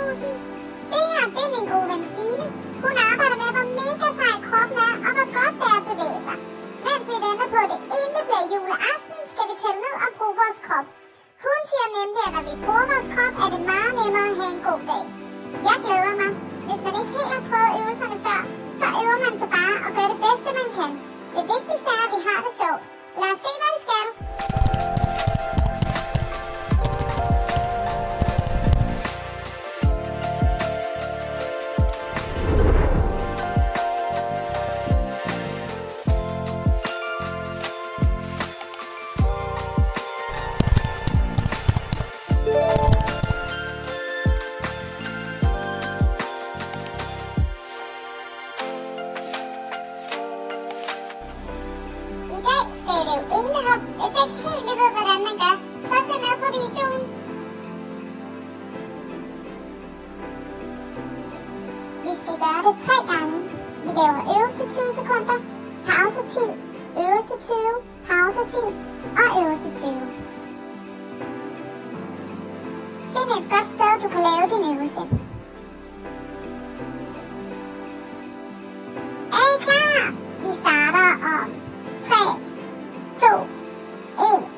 Rasmussen. Det her, det er min gode ven Stine. Hun arbejder med, hvor mega sej kroppen er, og hvor godt det er at bevæge sig. Mens vi venter på, at det endelig bliver juleaften, skal vi tælle ned og bruge vores krop. Hun siger nemlig, at når vi bruger vores krop, er det meget nemmere at have en god dag. Jeg glæder mig. Hvis man ikke helt har prøvet øvelserne før, så øver man sig bare og gør det bedste, man kan. Det vigtigste er, at vi har det sjovt. Lad os se, hvad vi skal. Hvis jeg ikke helt ved, hvordan man gør, så se med på videoen. Vi skal gøre det 3 gange. Vi laver øvelse 20 sekunder, pause 10, øvelse 20, pause 10 og øvelse 20. Find et godt sted, du kan lave din øvelse. Er I klar? Vi starter om 3, 2, 1,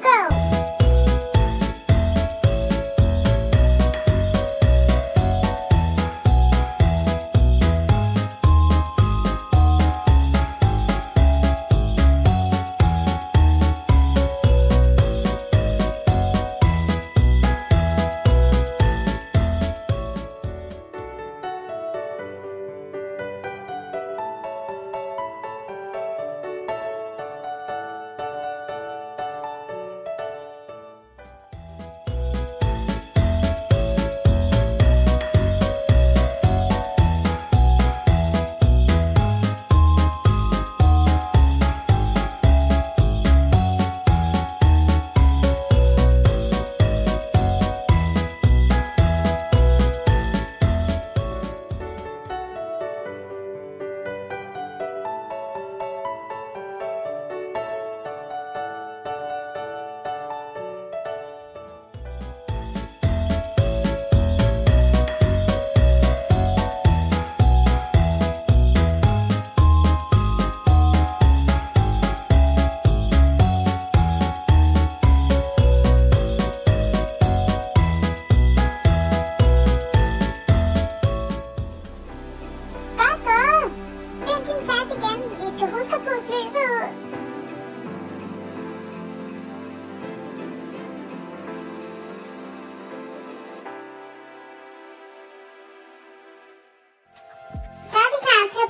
go!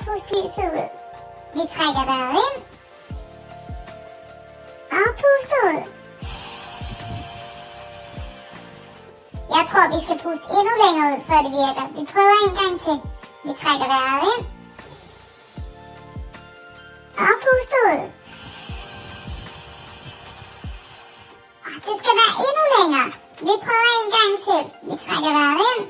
Puste lyset ud. Vi trækker vejret ind og puster ud. Jeg tror, vi skal puste endnu længere ud, før det virker. Vi prøver en gang til. Vi trækker vejret ind og puster ud. Og det skal være endnu længere. Vi prøver en gang til. Vi trækker vejret ind